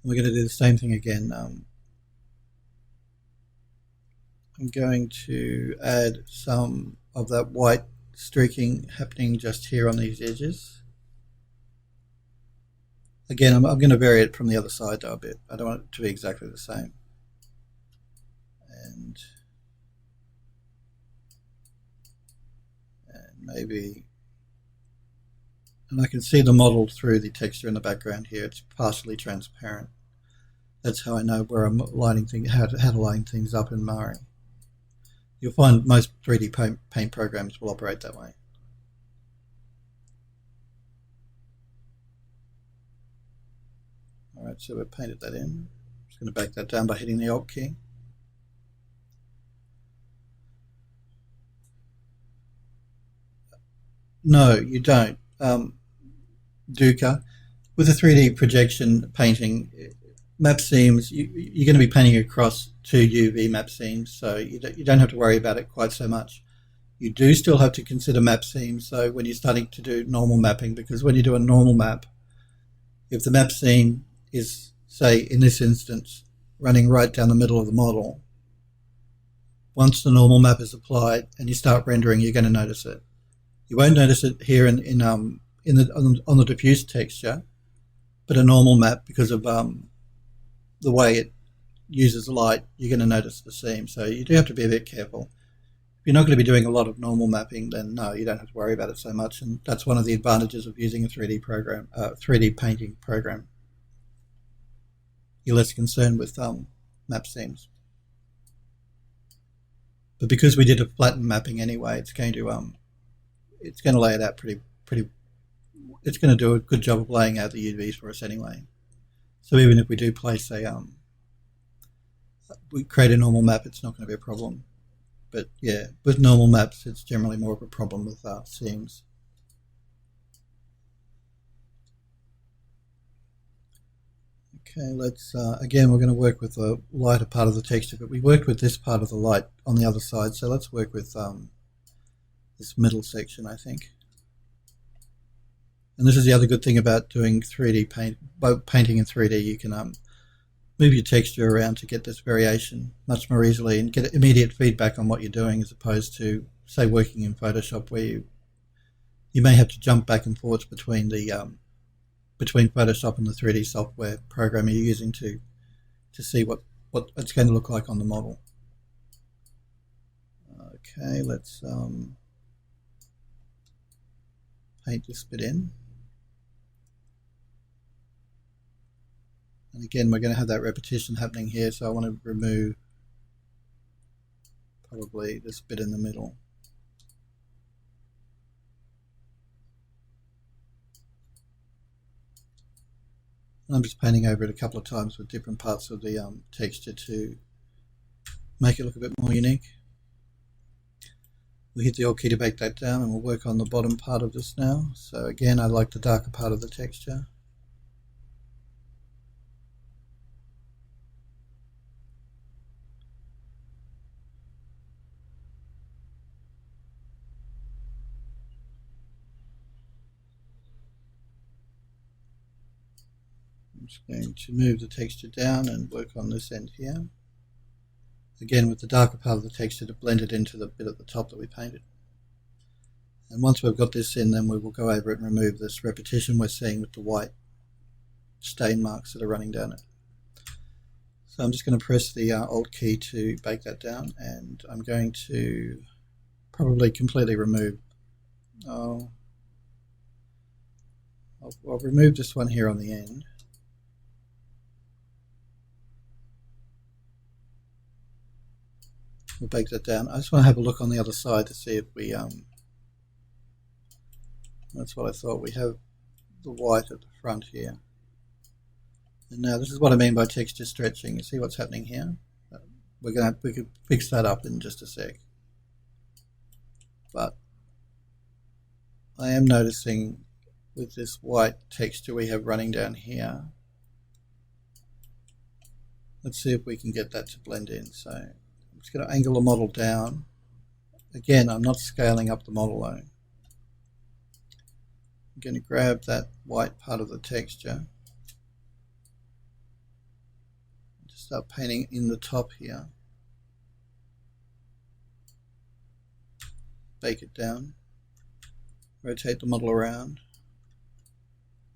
We're going to do the same thing again. I'm going to add some of that white streaking happening just here on these edges. Again, I'm going to vary it from the other side though a bit. I don't want it to be exactly the same. And maybe, and I can see the model through the texture in the background here. It's partially transparent. That's how I know where I'm lining things, how to line things up in Mari. You'll find most 3D paint programs will operate that way. All right, so we've painted that in. I'm just going to back that down by hitting the Alt key. No, you don't. Duca, with a 3D projection painting, map seams, you're going to be painting across 2 UV map seams, so you don't have to worry about it quite so much. You do still have to consider map seams, so when you're starting to do normal mapping, because when you do a normal map, if the map seam is, say, in this instance, running right down the middle of the model, once the normal map is applied and you start rendering, you're going to notice it. You won't notice it here on the diffuse texture, but a normal map, because of the way it uses light, you're going to notice the seam. So you do have to be a bit careful. If you're not going to be doing a lot of normal mapping, then no, you don't have to worry about it so much. And that's one of the advantages of using a 3D program, 3D painting program. You're less concerned with map seams. But because we did a flattened mapping anyway, it's going to lay it out pretty. It's going to do a good job of laying out the UVs for us anyway. So even if we do place we create a normal map, it's not going to be a problem. But yeah, with normal maps, it's generally more of a problem with seams. Okay, let's, again, we're going to work with the lighter part of the texture, but we worked with this part of the light on the other side, so let's work with this middle section, I think. And this is the other good thing about doing 3D painting in 3D. You can move your texture around to get this variation much more easily and get immediate feedback on what you're doing, as opposed to, say, working in Photoshop, where you may have to jump back and forth between the between Photoshop and the 3D software program you're using to see what it's going to look like on the model. Okay, let's paint this bit in. And again, we're going to have that repetition happening here, so I want to remove probably this bit in the middle. And I'm just painting over it a couple of times with different parts of the texture to make it look a bit more unique. We hit the Alt key to back that down, and we'll work on the bottom part of this now. So again, I like the darker part of the texture. I'm just going to move the texture down and work on this end here. Again, with the darker part of the texture to blend it into the bit at the top that we painted. And once we've got this in, then we will go over it and remove this repetition we're seeing with the white stain marks that are running down it. So I'm just going to press the Alt key to bake that down, and I'm going to probably completely remove. I'll remove this one here on the end. We'll bake that down. I just want to have a look on the other side to see if we, that's what I thought. We have the white at the front here. And now this is what I mean by texture stretching. You see what's happening here? We can fix that up in just a sec. But I am noticing with this white texture we have running down here, let's see if we can get that to blend in. So I'm just going to angle the model down. Again, I'm not scaling up the model though. I'm going to grab that white part of the texture start painting in the top here. Bake it down. Rotate the model around.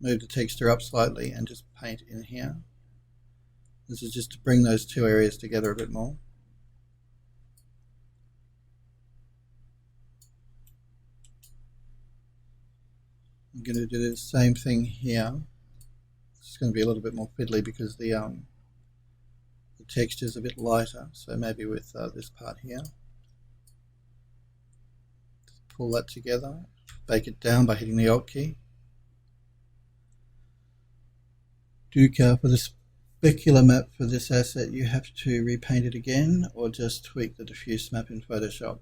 Move the texture up slightly and just paint in here. This is just to bring those two areas together a bit more. I'm going to do the same thing here. It's going to be a little bit more fiddly because the texture is a bit lighter, so maybe with this part here. Just pull that together, bake it down by hitting the Alt key. For the specular map for this asset, you have to repaint it again or just tweak the diffuse map in Photoshop.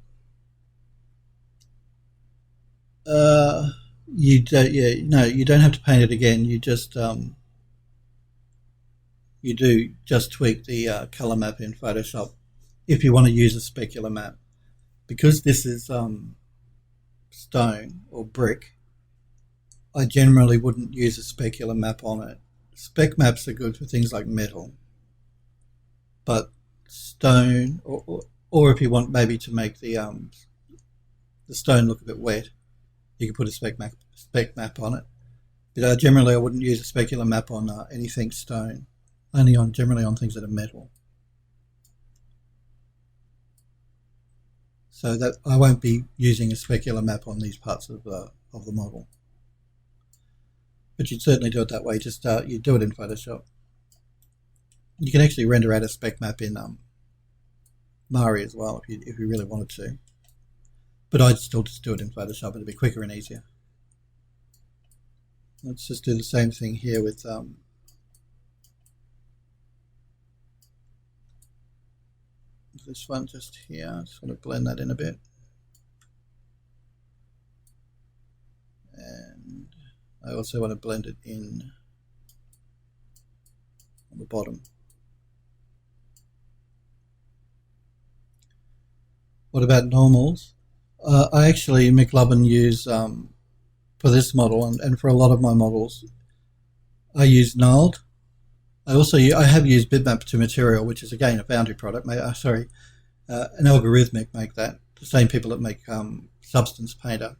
You don't have to paint it again. You just tweak the color map in Photoshop if you want to use a specular map. Because this is stone or brick, I generally wouldn't use a specular map on it. Spec maps are good for things like metal, but stone, or if you want maybe to make the stone look a bit wet, you can put a spec map on it. But generally I wouldn't use a specular map on anything stone, only generally on things that are metal. So that I won't be using a specular map on these parts of the model. But you'd certainly do it that way. Just you do it in Photoshop. You can actually render out a spec map in Mari as well if you really wanted to. But I'd still just do it in Photoshop. It'd be quicker and easier. Let's just do the same thing here with this one just here. Just want to blend that in a bit. And I also want to blend it in on the bottom. What about normals? I actually, McLovin, use for this model and for a lot of my models, I use nulled. I have used bitmap to material, which is again a Foundry product. An algorithmic make that. The same people that make Substance Painter.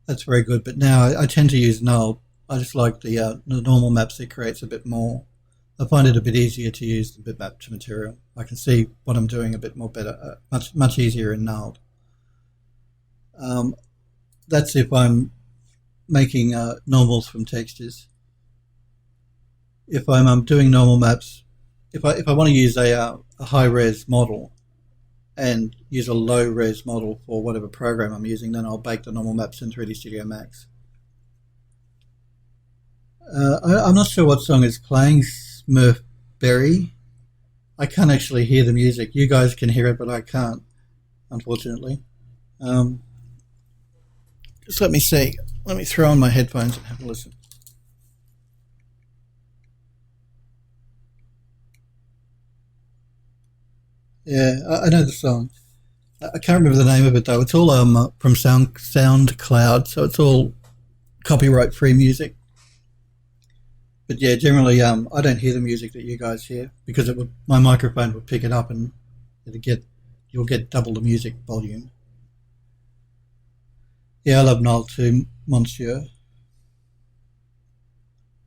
That's very good. But now I tend to use null. I just like the normal maps it creates a bit more. I find it a bit easier to use the bitmap to material. I can see what I'm doing a bit more better, much easier in nulled. That's if I'm making normals from textures. If I'm doing normal maps, if I want to use a high-res model and use a low-res model for whatever program I'm using, then I'll bake the normal maps in 3D Studio Max. I'm not sure what song is playing, Smurf Berry. I can't actually hear the music. You guys can hear it, but I can't, unfortunately. Just let me see. Let me throw on my headphones and have a listen. Yeah, I know the song. I can't remember the name of it though. It's all from SoundCloud, so it's all copyright-free music. But yeah, generally I don't hear the music that you guys hear because my microphone would pick it up and you'll get double the music volume. Yeah, I love Noel too, Monsieur.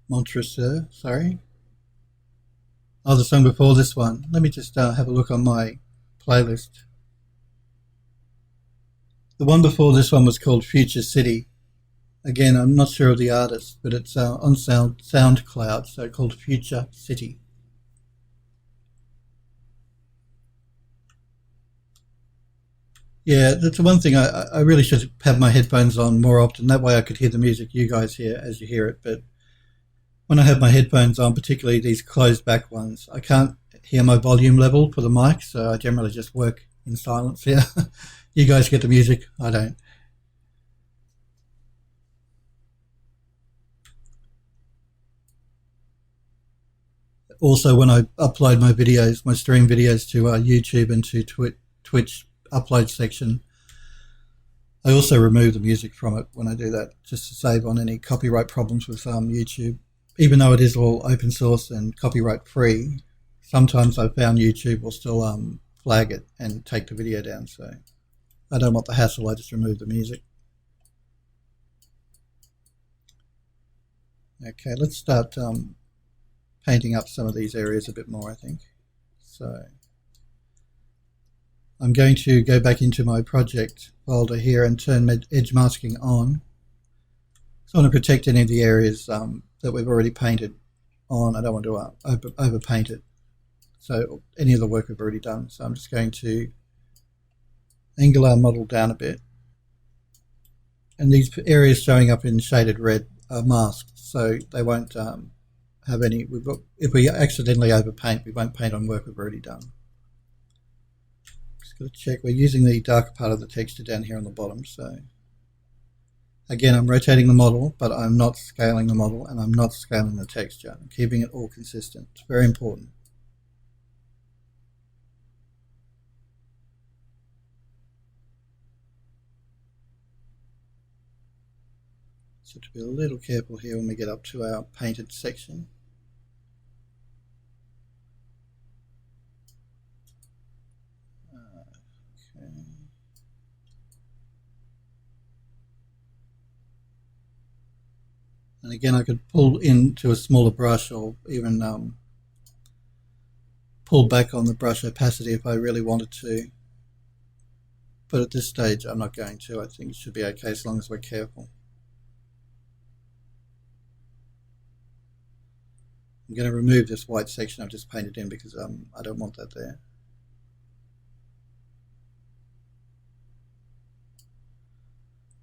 Montresor, sorry. Oh, the song before this one. Let me just have a look on my playlist. The one before this one was called Future City. Again, I'm not sure of the artist, but it's on SoundCloud, so called Future City. Yeah, that's the one thing. I really should have my headphones on more often. That way I could hear the music you guys hear as you hear it. But when I have my headphones on, particularly these closed back ones, I can't hear my volume level for the mic, so I generally just work in silence here. You guys get the music, I don't. Also, when I upload my videos, my stream videos to YouTube and to Twitch upload section, I also remove the music from it when I do that, just to save on any copyright problems with YouTube. Even though it is all open source and copyright free, sometimes I've found YouTube will still flag it and take the video down, so I don't want the hassle. I just remove the music. Okay, let's start painting up some of these areas a bit more, I think. So I'm going to go back into my project folder here and turn edge masking on. So I want to protect any of the areas that we've already painted on. I don't want to overpaint it. So any of the work we've already done. So I'm just going to angle our model down a bit. And these areas showing up in shaded red are masked, so they won't have any. If we accidentally overpaint, we won't paint on work we've already done. Just got to check. We're using the darker part of the texture down here on the bottom. So again, I'm rotating the model, but I'm not scaling the model, and I'm not scaling the texture. I'm keeping it all consistent. It's very important. So to be a little careful here when we get up to our painted section. Okay. And again, I could pull into a smaller brush, or even pull back on the brush opacity if I really wanted to. But at this stage, I'm not going to. I think it should be okay as long as we're careful. I'm going to remove this white section I've just painted in because I don't want that there.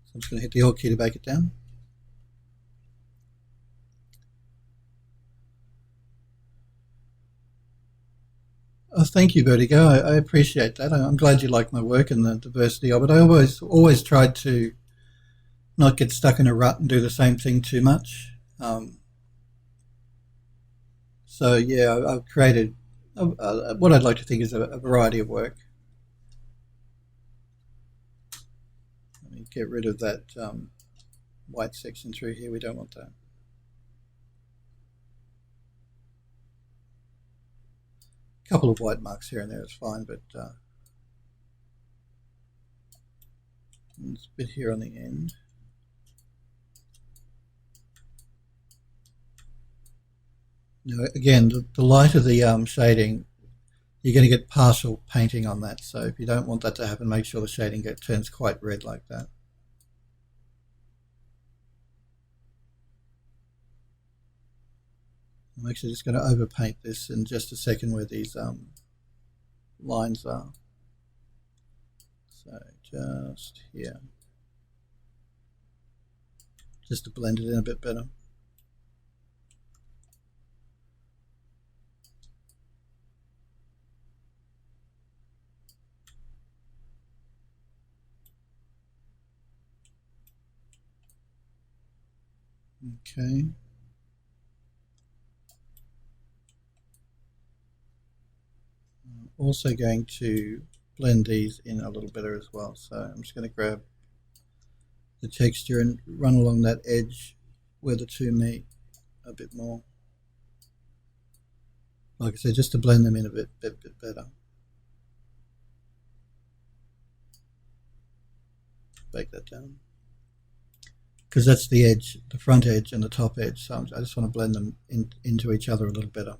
So I'm just going to hit the Alt key to back it down. Oh, thank you, Vertigo. I appreciate that. I'm glad you like my work and the diversity of it. I always tried to not get stuck in a rut and do the same thing too much. So yeah, I've created what I'd like to think is a variety of work. Let me get rid of that white section through here. We don't want that. A couple of white marks here and there is fine, but this bit here on the end. Now, again, the lighter the shading, you're going to get partial painting on that. So if you don't want that to happen, make sure the shading turns quite red like that. I'm actually just going to overpaint this in just a second where these lines are. So just here, just to blend it in a bit better. Okay. I'm also going to blend these in a little better as well. So I'm just going to grab the texture and run along that edge where the two meet a bit more. Like I said, just to blend them in a bit better. Bake that down. Because that's the edge, the front edge and the top edge, so I just want to blend them into each other a little better.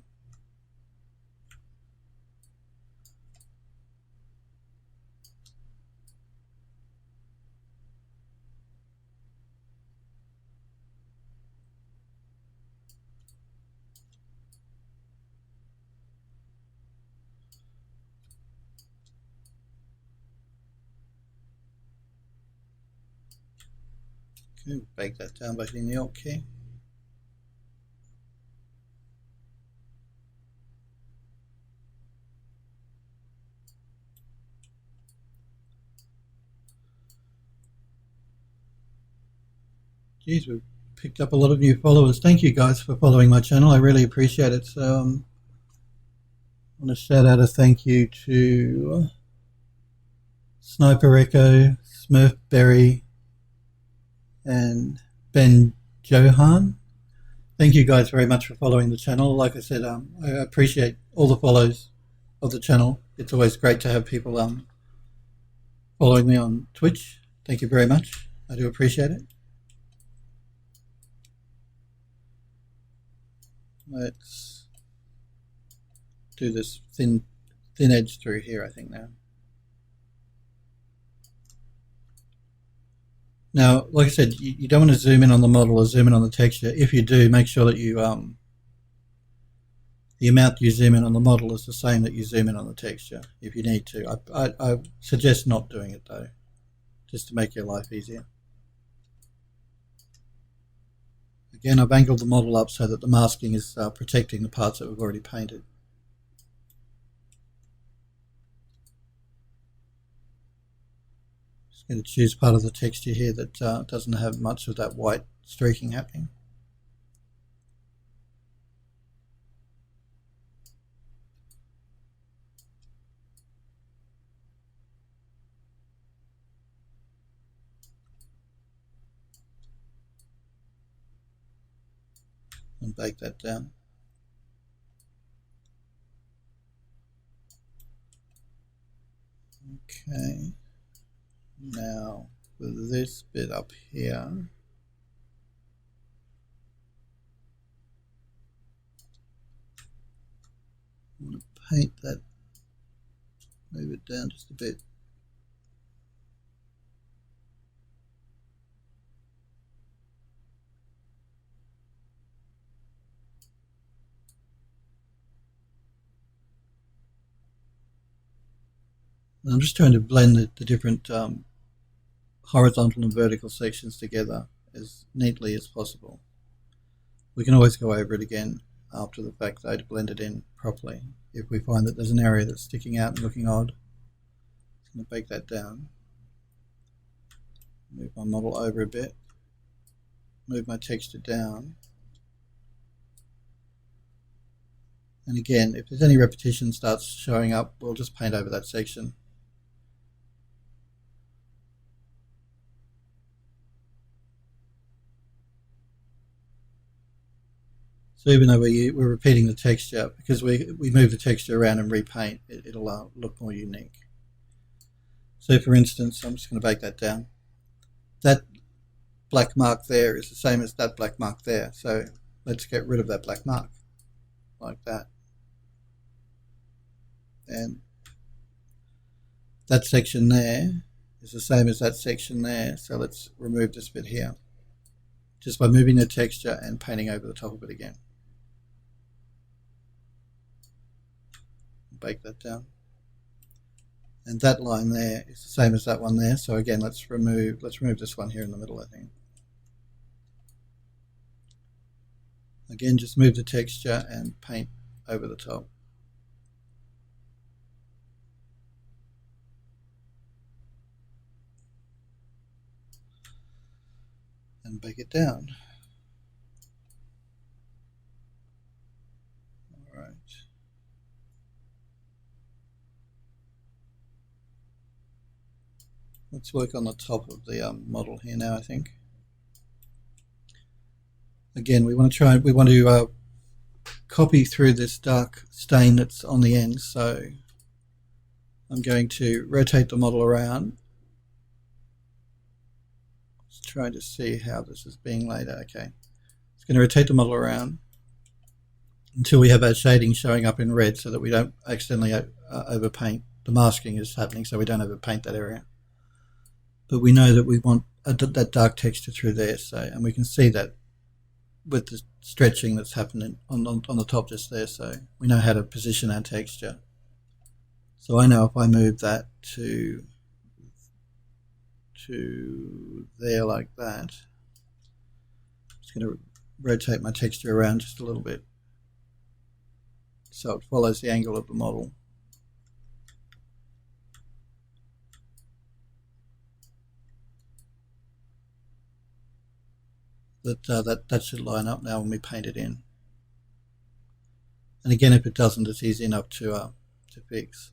Okay, bake that down by hitting the Alt key. Geez, we've picked up a lot of new followers. Thank you guys for following my channel. I really appreciate it. So I want to shout out a thank you to Sniper Echo, Smurfberry, and Ben Johan. thank you guys very much for following the channel. Like I said, I appreciate all the follows of the channel. It's always great to have people following me on Twitch. Thank you very much. I do appreciate it. Let's do this thin edge through here, I think now. Now, like I said, you don't want to zoom in on the model or zoom in on the texture. If you do, make sure that you the amount you zoom in on the model is the same that you zoom in on the texture if you need to. I suggest not doing it though, just to make your life easier. Again, I've angled the model up so that the masking is protecting the parts that we've already painted. Just going to choose part of the texture here that doesn't have much of that white streaking happening. And bake that down. Okay, now for this bit up here, I'm going to paint that, move it down just a bit. I'm just trying to blend the different horizontal and vertical sections together as neatly as possible. We can always go over it again after the fact though to blend it in properly. If we find that there's an area that's sticking out and looking odd, I'm going to bake that down. Move my model over a bit, move my texture down. And again, if there's any repetition starts showing up, we'll just paint over that section. So even though we're repeating the texture, because we move the texture around and repaint, it'll look more unique. So for instance, I'm just going to bake that down. That black mark there is the same as that black mark there. So let's get rid of that black mark, like that. And that section there is the same as that section there. So let's remove this bit here, just by moving the texture and painting over the top of it again. Bake that down. And that line there is the same as that one there. So again, let's remove this one here in the middle, I think. Again, just move the texture and paint over the top. And bake it down. All right. Let's work on the top of the model here now, I think. Again, we want to copy through this dark stain that's on the end. So I'm going to rotate the model around. Let's try to see how this is being laid out. Okay, it's going to rotate the model around until we have our shading showing up in red, so that we don't accidentally overpaint. The masking is happening, so we don't overpaint that area. But we know that we want that dark texture through there, so, and we can see that with the stretching that's happening on the top just there, so we know how to position our texture. So I know if I move that to there like that, I'm just going to rotate my texture around just a little bit so it follows the angle of the model. That should line up now when we paint it in. And again, if it doesn't, it's easy enough to fix.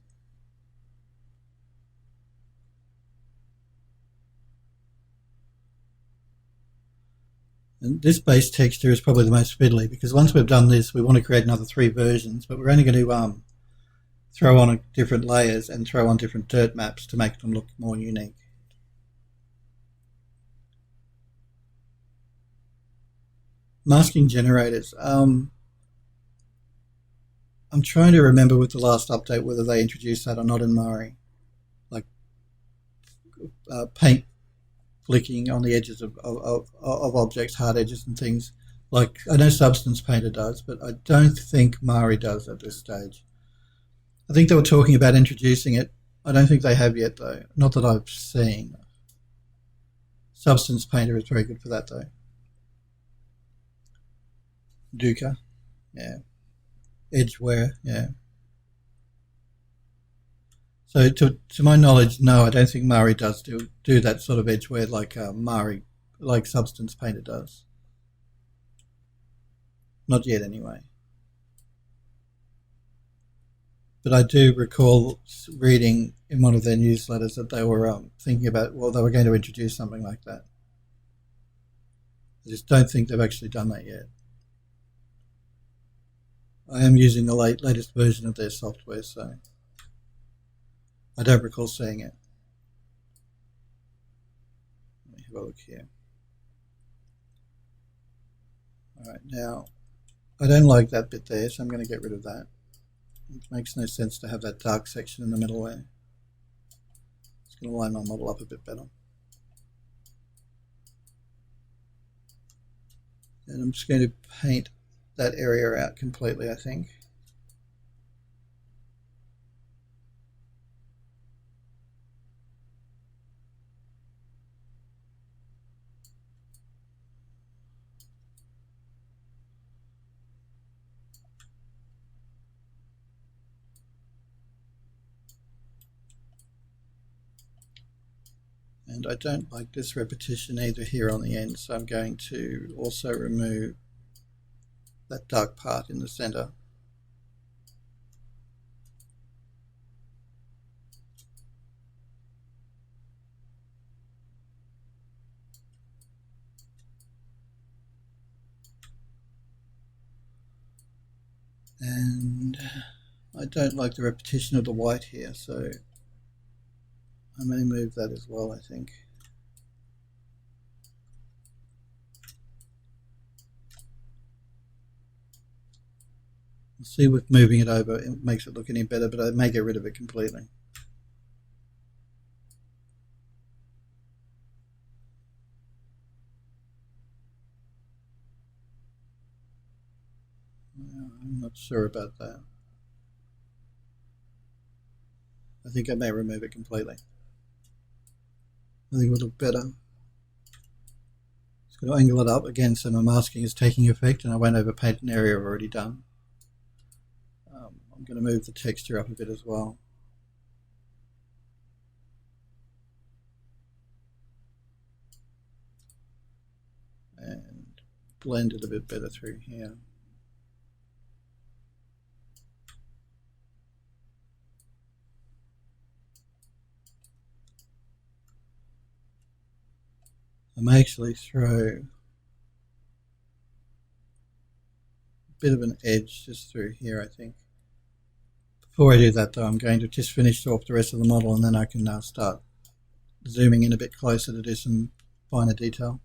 And this base texture is probably the most fiddly, because once we've done this, we want to create another 3 versions, but we're only going to throw on different layers and throw on different dirt maps to make them look more unique. Masking generators. I'm trying to remember with the last update whether they introduced that or not in Mari. Like paint flicking on the edges of objects, hard edges and things. Like, I know Substance Painter does, but I don't think Mari does at this stage. I think they were talking about introducing it. I don't think they have yet, though. Not that I've seen. Substance Painter is very good for that, though. Duca, yeah. Edgeware, yeah. So to my knowledge, no, I don't think Mari does do that sort of edgeware like Mari, like Substance Painter does. Not yet, anyway. But I do recall reading in one of their newsletters that they were thinking about, well, they were going to introduce something like that. I just don't think they've actually done that yet. I am using the latest version of their software, so I don't recall seeing it. Let me have a look here. All right, now I don't like that bit there, so I'm going to get rid of that. It makes no sense to have that dark section in the middle there. It's going to line my model up a bit better. And I'm just going to paint that area out completely, I think. And I don't like this repetition either here on the end, so I'm going to also remove that dark part in the center. And I don't like the repetition of the white here, so I may move that as well, I think. We'll see with moving it over, it makes it look any better, but I may get rid of it completely. I'm not sure about that. I think I may remove it completely. I think it would look better. Just going to angle it up again so my masking is taking effect and I won't overpaint an area I've already done. I'm going to move the texture up a bit as well. And blend it a bit better through here. I may actually throw a bit of an edge just through here, I think. Before I do that though, I'm going to just finish off the rest of the model and then I can start zooming in a bit closer to do some finer detail.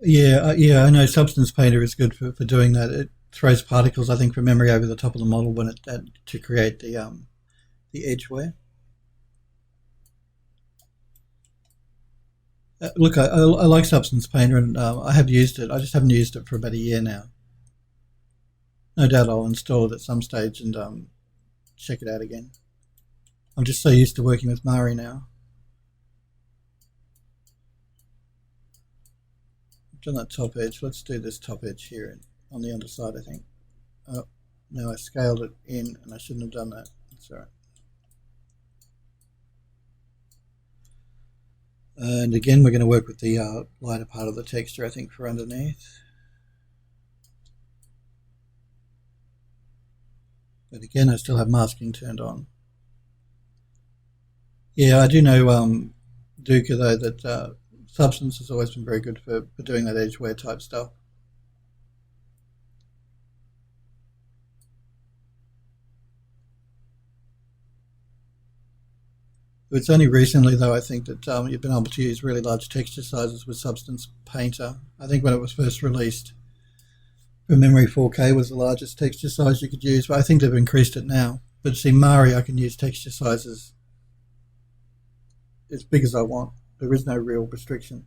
Yeah, I know Substance Painter is good for doing that. It throws particles, I think, from memory over the top of the model when to create the edgeware. Look, I like Substance Painter and I have used it. I just haven't used it for about a year now. No doubt I'll install it at some stage and check it out again. I'm just so used to working with Mari now. I've done that top edge. Let's do this top edge here on the underside, I think. Oh, no, I scaled it in and I shouldn't have done that. That's all right. And again, we're going to work with the lighter part of the texture, I think, for underneath. But again, I still have masking turned on. Yeah, I do know Duca though that Substance has always been very good for doing that edge wear type stuff. It's only recently, though, I think that you've been able to use really large texture sizes with Substance Painter. I think when it was first released, from memory, 4K was the largest texture size you could use, but I think they've increased it now. But see, Mari, I can use texture sizes as big as I want. There is no real restriction.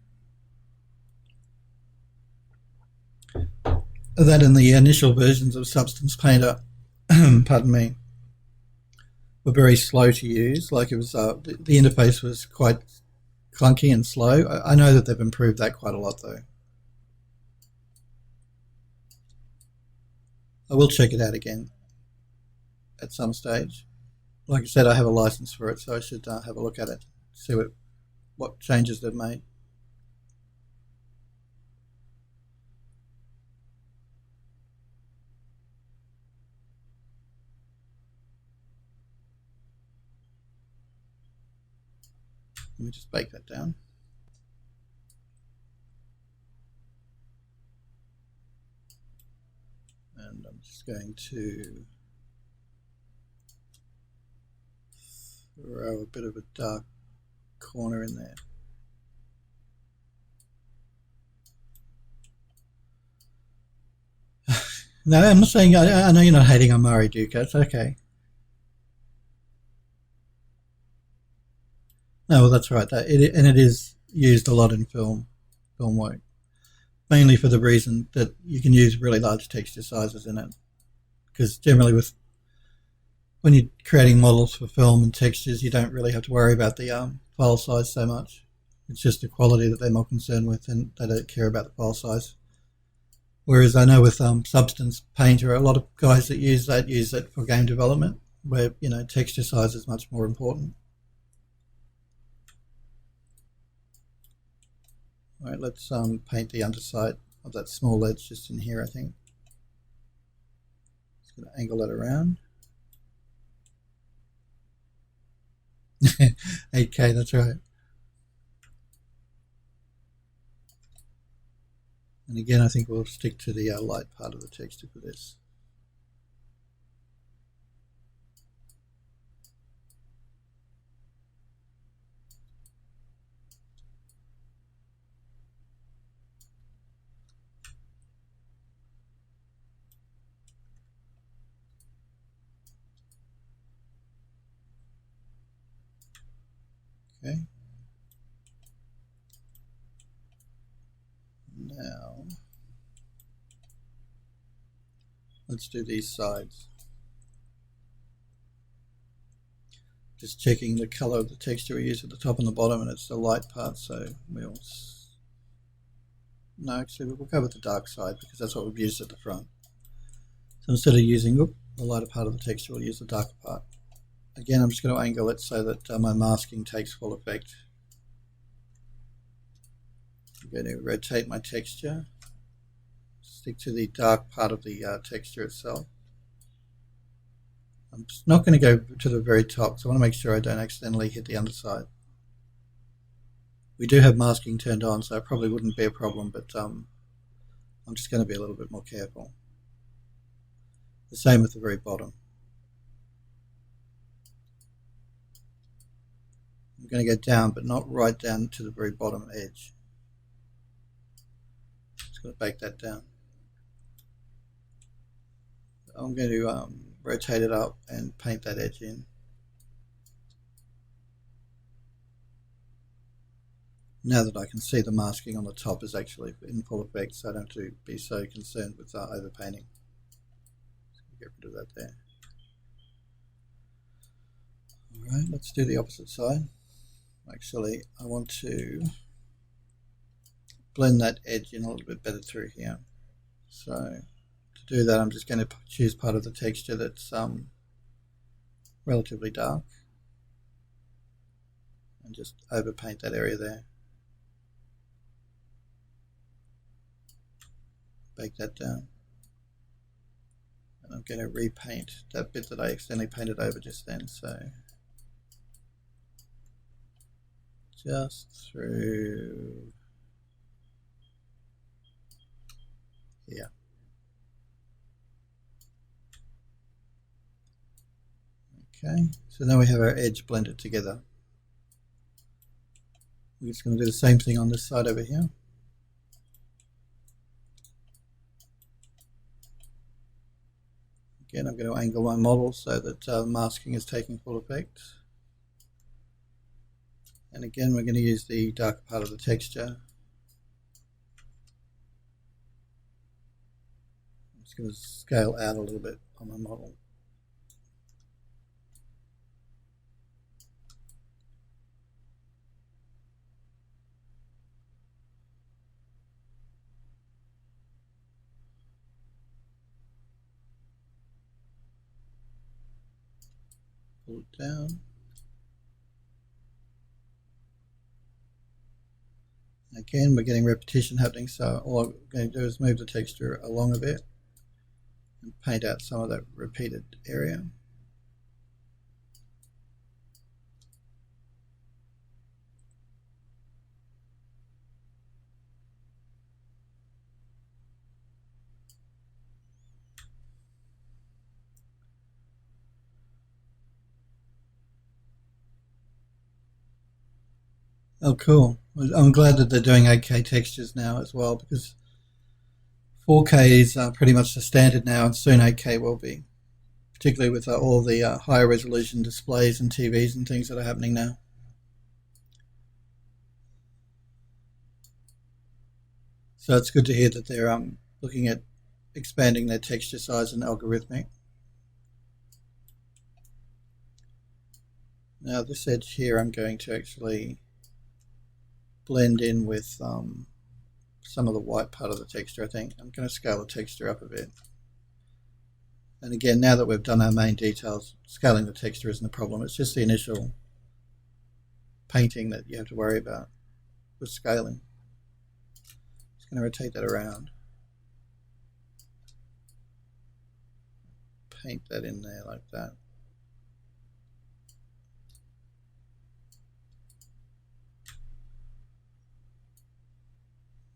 That in the initial versions of Substance Painter, pardon me, were very slow to use. Like it was, the interface was quite clunky and slow. I know that they've improved that quite a lot, though. I will check it out again at some stage. Like I said, I have a license for it, so I should have a look at it, see what changes they've made. Let me just bake that down. And I'm just going to throw a bit of a dark corner in there. No, I'm not saying, I know you're not hating on Mari Duca, it's okay. No, well, that's right. It is used a lot in film work, mainly for the reason that you can use really large texture sizes in it. Because generally, when you're creating models for film and textures, you don't really have to worry about the file size so much. It's just the quality that they're more concerned with, and they don't care about the file size. Whereas I know with Substance Painter, a lot of guys that use it for game development, where texture size is much more important. All right, let's paint the underside of that small edge just in here, I think. Just going to angle that around. 8K, that's right. And again, I think we'll stick to the light part of the texture for this. Okay. Now, let's do these sides. Just checking the color of the texture we use at the top and the bottom, and it's the light part, so we'll... No, actually, we'll go with the dark side because that's what we've used at the front. So instead of using the lighter part of the texture, we'll use the darker part. Again, I'm just going to angle it so that my masking takes full effect. I'm going to rotate my texture, stick to the dark part of the texture itself. I'm just not going to go to the very top, so I want to make sure I don't accidentally hit the underside. We do have masking turned on, so it probably wouldn't be a problem, but I'm just going to be a little bit more careful. The same with the very bottom. I'm going to go down, but not right down to the very bottom edge. Just going to bake that down. I'm going to rotate it up and paint that edge in. Now that I can see the masking on the top is actually in full effect, so I don't have to be so concerned with overpainting. Get rid of that there. Alright, let's do the opposite side. Actually, I want to blend that edge in a little bit better through here. So to do that, I'm just going to choose part of the texture that's relatively dark and just overpaint that area there. Bake that down. And I'm going to repaint that bit that I accidentally painted over just then. So just through here. Okay, so now we have our edge blended together. We're just going to do the same thing on this side over here. Again, I'm going to angle my model so that masking is taking full effect. And again, we're going to use the darker part of the texture. I'm just going to scale out a little bit on my model. Pull it down. Again, we're getting repetition happening, so all I'm going to do is move the texture along a bit and paint out some of that repeated area. Oh, cool. I'm glad that they're doing 8K textures now as well, because 4K is pretty much the standard now, and soon 8K will be, particularly with all the higher resolution displays and TVs and things that are happening now. So it's good to hear that they're looking at expanding their texture size and algorithmic. Now this edge here I'm going to actually blend in with some of the white part of the texture. I think I'm going to scale the texture up a bit. And again, now that we've done our main details, scaling the texture isn't a problem. It's just the initial painting that you have to worry about with scaling. Just going to rotate that around. Paint that in there like that.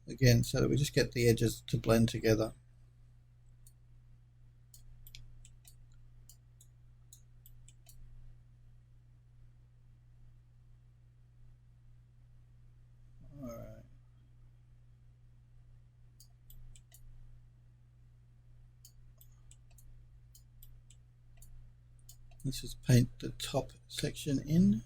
Again, so that we just get the edges to blend together. All right. Let's just paint the top section in.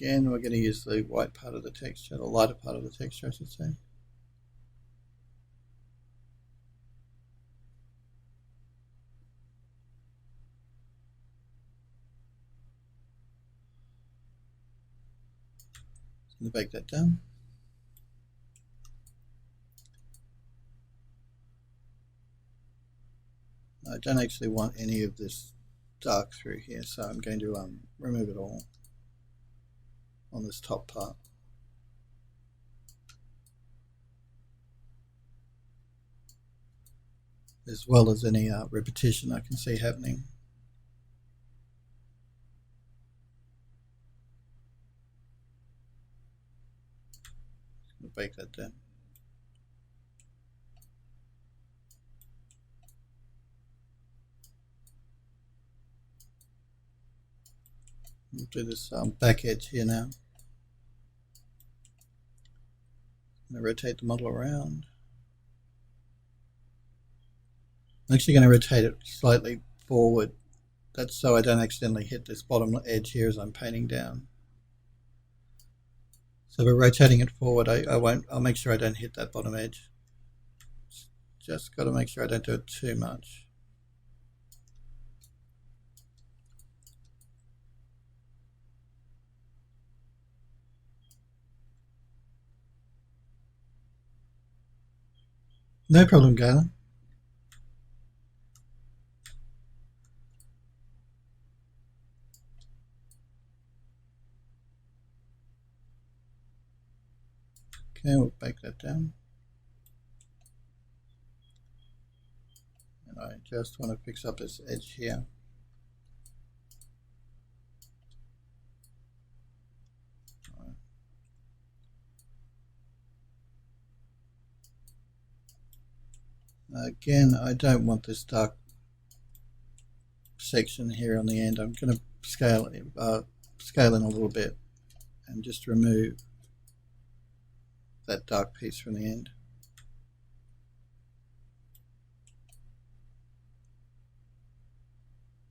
Again, we're going to use the white part of the texture, the lighter part of the texture, I should say. Just going to bake that down. I don't actually want any of this dark through here, so I'm going to remove it all on this top part. As well as any repetition I can see happening. Just going to bake that down. We'll do this back edge here now. I'm going to rotate the model around. I'm actually going to rotate it slightly forward. That's so I don't accidentally hit this bottom edge here as I'm painting down. So by rotating it forward, I'll make sure I don't hit that bottom edge. Just got to make sure I don't do it too much. No problem, Galen. Okay, we'll bake that down. And I just want to fix up this edge here. Again, I don't want this dark section here on the end. I'm going to scale in a little bit and just remove that dark piece from the end.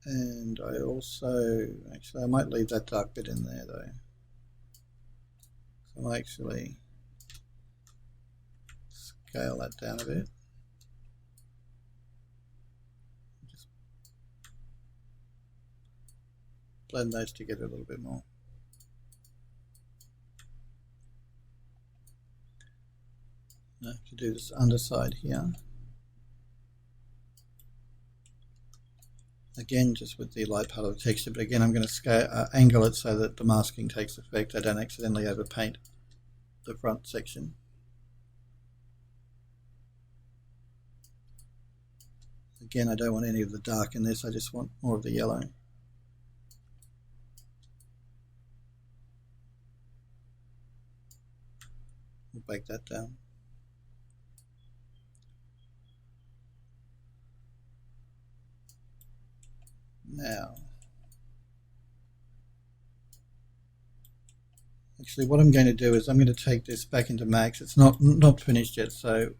And I also, actually I might leave that dark bit in there though. So I'll actually scale that down a bit. Just blend those together a little bit more. Now to do this underside here. Again, just with the light part of the texture, but again I'm going to angle it so that the masking takes effect. I don't accidentally overpaint the front section. Again, I don't want any of the dark in this, I just want more of the yellow. We'll bake that down. Now, actually what I'm going to do is I'm going to take this back into Max. It's not finished yet, so,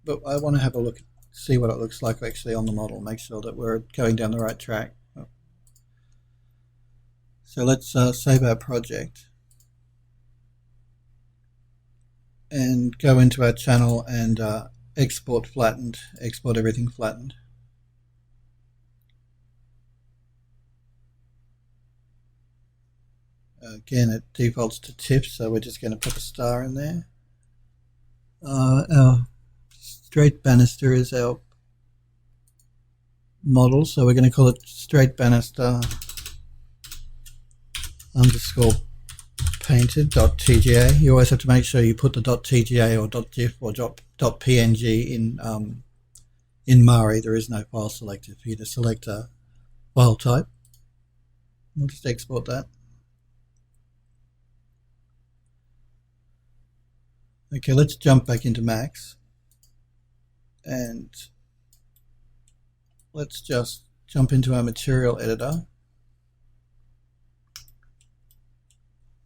but I want to have a look, see what it looks like actually on the model, make sure that we're going down the right track. So let's save our project and go into our channel and export flattened, export everything flattened. Again, it defaults to TIFF, so we're just going to put a star in there. Our straight banister is our model, so we're going to call it straight banister underscore painted.tga. You always have to make sure you put the .tga or .gif or .png in Mari. There is no file selector for you to select a file type. We'll just export that. Okay, let's jump back into Max and let's just jump into our material editor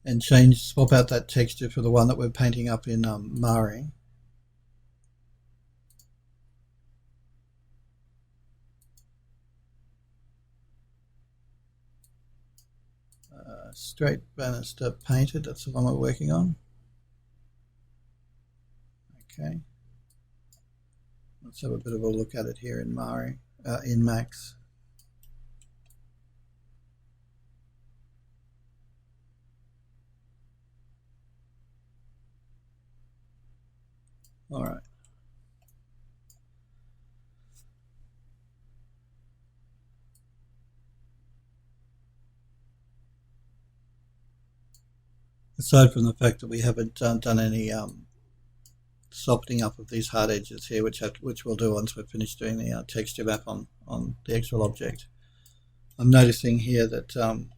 and swap out that texture for the one that we're painting up in Mari. Straight banister painted, that's the one we're working on. Okay, let's have a bit of a look at it here in Mari, in Max. All right. Aside from the fact that we haven't done any softening up of these hard edges here, which we'll do once we're finished doing the texture map on the actual object. I'm noticing here that, and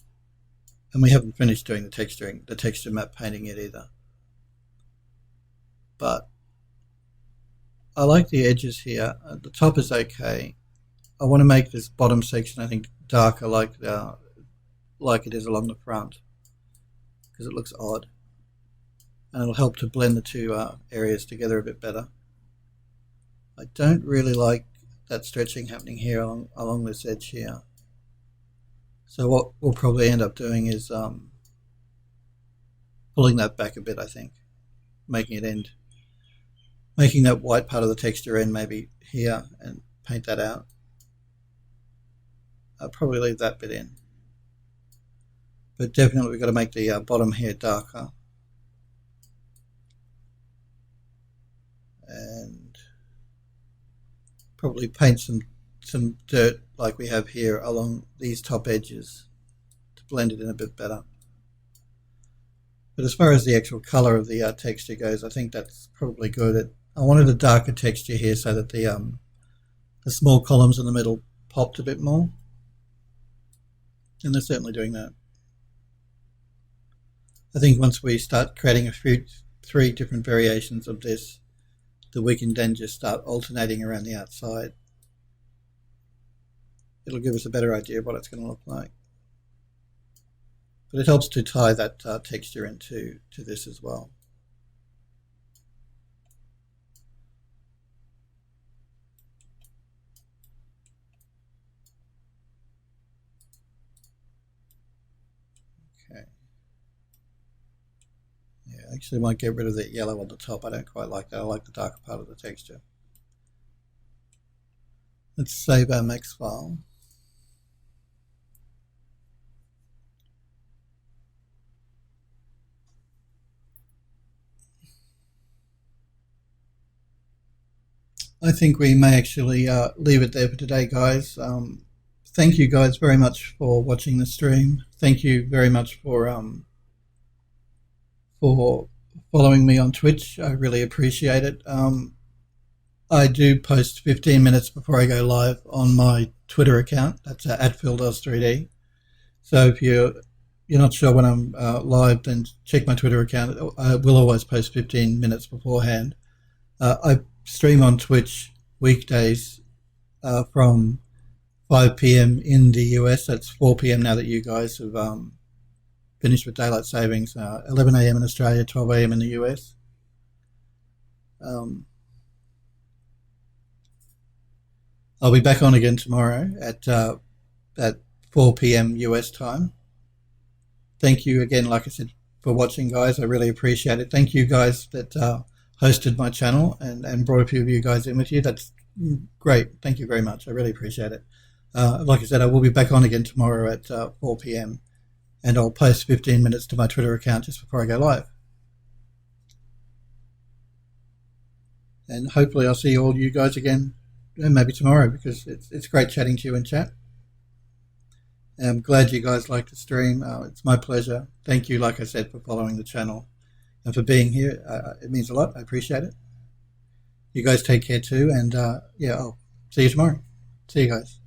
we haven't finished doing the texture map painting yet either. But I like the edges here. The top is okay. I want to make this bottom section, I think, darker like it is along the front, because it looks odd. And it'll help to blend the two areas together a bit better. I don't really like that stretching happening here along this edge here. So what we'll probably end up doing is pulling that back a bit, I think, making that white part of the texture end maybe here and paint that out. I'll probably leave that bit in. But definitely we've got to make the bottom here darker. And probably paint some dirt like we have here along these top edges to blend it in a bit better. But as far as the actual color of the texture goes, I think that's probably good. I wanted a darker texture here so that the small columns in the middle popped a bit more, and they're certainly doing that. I think once we start creating three different variations of this, that we can then just start alternating around the outside. It'll give us a better idea of what it's going to look like. But it helps to tie that texture into this as well. Okay. Yeah, actually I might get rid of that yellow on the top. I don't quite like that. I like the darker part of the texture. Let's save our max file. I think we may actually leave it there for today, guys. Thank you guys very much for watching the stream. Thank you very much for following me on Twitch. I really appreciate it. I do post 15 minutes before I go live on my Twitter account. That's at PhilDoes3D. So if you're not sure when I'm live, then check my Twitter account. I will always post 15 minutes beforehand. I stream on Twitch weekdays from 5 p.m. in the US. That's 4 p.m. now that you guys have finished with daylight savings. 11 a.m. in Australia, 12 a.m. in the US. I'll be back on again tomorrow at 4 p.m. US time. Thank you again, like I said, for watching, guys. I really appreciate it. Thank you guys that hosted my channel and brought a few of you guys in with you. That's great. Thank you very much. I really appreciate it. Like I said, I will be back on again tomorrow at 4 p.m. and I'll post 15 minutes to my Twitter account just before I go live. And hopefully I'll see all you guys again, and maybe tomorrow, because it's great chatting to you in chat. I'm glad you guys like the stream. It's my pleasure. Thank you, like I said, for following the channel and for being here. It means a lot. I appreciate it. You guys take care too, and yeah, I'll see you tomorrow. See you guys.